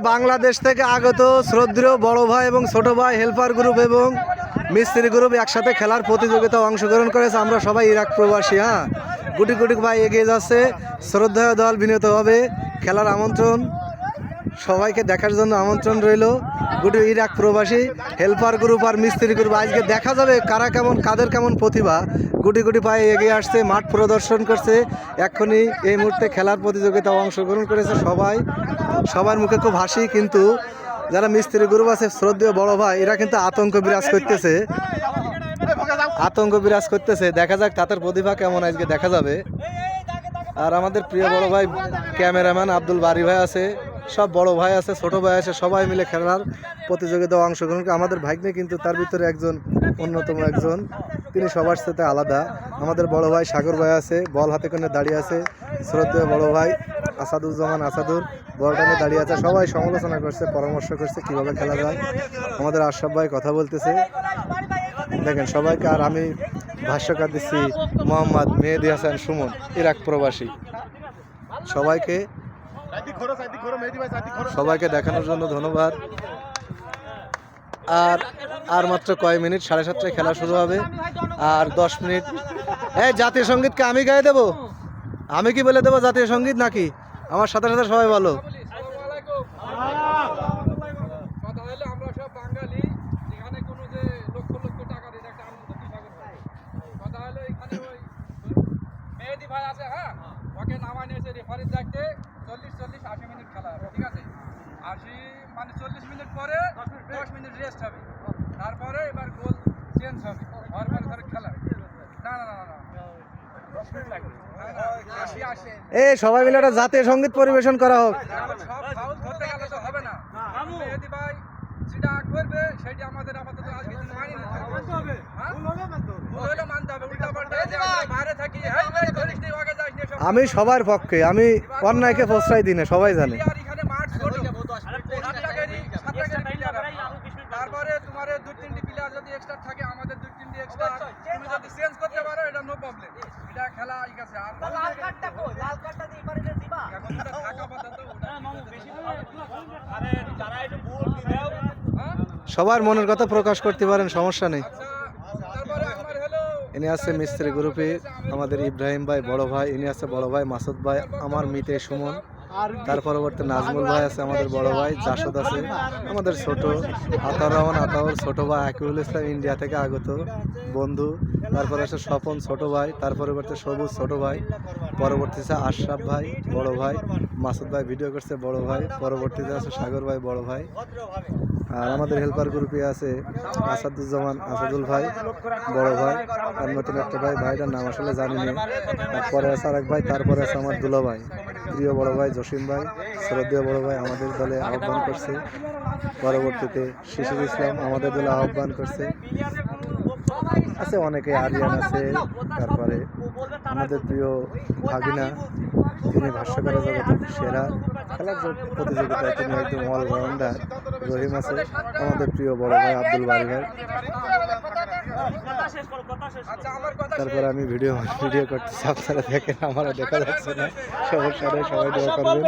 বাংলাদেশ থেকে আগত শ্রদ্ধেয় বড় ভাই এবং ছোট ভাই হেল্পার গ্রুপ এবং মিস্ত্রি গ্রুপ একসাথে খেলার প্রতিযোগিতায় অংশগ্রহণ করেছে। আমরা সবাই ইরাক প্রবাসী। হ্যাঁ, গুটি গুটি ভাই এগিয়ে যাচ্ছে। শ্রদ্ধেয় দল বিনীতভাবে খেলার আমন্ত্রণ, সবাইকে দেখার জন্য আমন্ত্রণ রইল। গুটি ইরাক প্রবাসী হেল্পার গ্রুপ আর মিস্ত্রি গ্রুপ, আজকে দেখা যাবে কারা কেমন, কাদের কেমন প্রতিভা। গুটি গুটি পায়ে এগিয়ে আসছে, মাঠ প্রদর্শন করছে। এক্ষুনি এই মুহূর্তে খেলার প্রতিযোগিতায় অংশগ্রহণ করেছে সবাই। সবার মুখে খুব হাসি, কিন্তু যারা মিস্ত্রি গ্রুপ আছে শ্রদ্ধেয় বড় ভাই, এরা কিন্তু আতঙ্ক বিরাজ করতেছে, আতঙ্ক বিরাজ করতেছে। দেখা যাক তাদের প্রতিভা কেমন আজকে দেখা যাবে। আর আমাদের প্রিয় বড় ভাই ক্যামেরাম্যান আব্দুল বারি ভাই আছে, সব বড় ভাই আছে, ছোট ভাই আছে, সবাই মিলে খেলার প্রতিযোগিতায় অংশগ্রহণ করে। আমাদের ভাগ্নে কিন্তু তার ভিতরে একজন অন্যতম একজন, তিনি সবার সাথে আলাদা। আমাদের বড় ভাই সাগর ভাই আছে, বল হাতে করে দাঁড়িয়ে আছে। শ্রদ্ধেয় বড় ভাই আসাদুজ্জামান আসাদুর বলটা নিয়ে দাঁড়িয়ে আছে। সবাই সমালোচনা করছে, পরামর্শ করছে কিভাবে খেলা যায়। আমাদের আশরাফ ভাই কথা বলতেছে, দেখেন সবাইকে। আর আমি ভাষ্যকার দিচ্ছি মোহাম্মদ মেহেদি হাসান সুমন, ইরাক প্রবাসী। সবাইকে দেখানোর জন্য ধন্যবাদ। আর মাত্র কয়েক মিনিট, 7:30টায় খেলা শুরু হবে। আর 10 মিনিট। এই জাতীয় সঙ্গীতকে আমি গায়ে দেবো? আমি কি বলে দেবো জাতীয় সঙ্গীত নাকি? আমার সাথে সাথে সবাই বলো। ভাই আছে, হ্যাঁ, ওকে নামাই নিয়েছে রেফারির দায়িত্বে। 40-80 মিনিট খেলা হবে, ঠিক আছে? 80 মানে 40 মিনিট পরে 10 মিনিট রেস্ট হবে, তারপরে এবার গোল চেঞ্জ হবে, হওয়ার পরে ধরে খেলা। না না না না, এই সবাই মিলে একটা জাতীয় সঙ্গীত পরিবেশন করা হোক। সব ফাউল ধরতে গেলে তো হবে না। মেহেদি ভাই যেটা করবে সেটা আমাদের আপাতত আজকে দিন মানি নিতে হবে। ভুল হলে মানতে হবে, উল্টা পাল্টা যে আমরা বাইরে থাকি, হ্যাঁ ধরিস নি ওকে যাস নি, আমি সবার পক্ষে, আমি অন্যায়কে প্রশ্রয় দিই না, সবাই জানে। এখানে মাঠ ছোট, তারপরে তোমার 2-3টি প্লেয়ার যদি এক্সট্রা থাকে, আমাদের 2-3টি এক্সট্রা তুমি যদি চেঞ্জ করতে পারো, এটা নো প্রবলেম, এটা খেলা ঠিক আছে। আর লাল কার্ডটা কই? লাল কার্ডটা দিয়ে পারে না দিবা, এখন এটা থাকা পর্যন্ত ওটা মামু বেশি আরে যারা একটু ভুল দিও, হ্যাঁ সবার মনের কথা প্রকাশ করতে পারেন, সমস্যা নেই। তারপরে আমার হলো ইনি আছে মিস্ত্রি গ্রুপে আমাদের ইব্রাহিম ভাই বড় ভাই, ইনি আছে বড় ভাই মাসুদ ভাই, আমার মিতে সুমন। তার পরবর্তী নাজমুল ভাই আছে, আমাদের বড় ভাই জাসদ আছে, আমাদের ছোট আতাউর রহমান আতাউর ছোট ভাই, আকিবুল ইসলাম ইন্ডিয়া থেকে আগত বন্ধু। তারপরে আছে স্বপন ছোট ভাই, তার পরবর্তী সবুজ ছোট ভাই, পরবর্তীতে আশরাফ ভাই বড় ভাই, মাসুদ ভাই ভিডিও করছে বড় ভাই, পরবর্তীতে আছে সাগর ভাই বড় ভাই। আর আমাদের হেল্পার গ্রুপে আছে আসাদুজ্জামান আসাদুল ভাই বড় ভাই, আর নতুন একটা ভাই, ভাইটার নাম আসলে জানি না। তারপরে আছে আরেক ভাই, তারপরে আছে আমার দুলা ভাই, প্রিয় বড় ভাই জসিম ভাই, শ্রদ্ধেয় বড় ভাই আমাদের দলে আহ্বান করছে। পরবর্তীতে শিশির ইসলাম আমাদের দলে আহ্বান করছে। আছে অনেকে, আরিয়ান আছে, তারপরে আমাদের প্রিয় ভাগিনা, তিনি ভাষ্যকারের জগতের সেরা, খেলার প্রতিযোগিতায় তিনি একদম অলরাউন্ডার রহিম আছে, আমাদের প্রিয় বড় ভাই আব্দুল বারি ভাই। তারপরে আমি ভিডিও করতেছি, আপনারা দেখেন, আমারও দেখা যাচ্ছে না, সমস্যা নেই, সবাই দোয়া করবেন।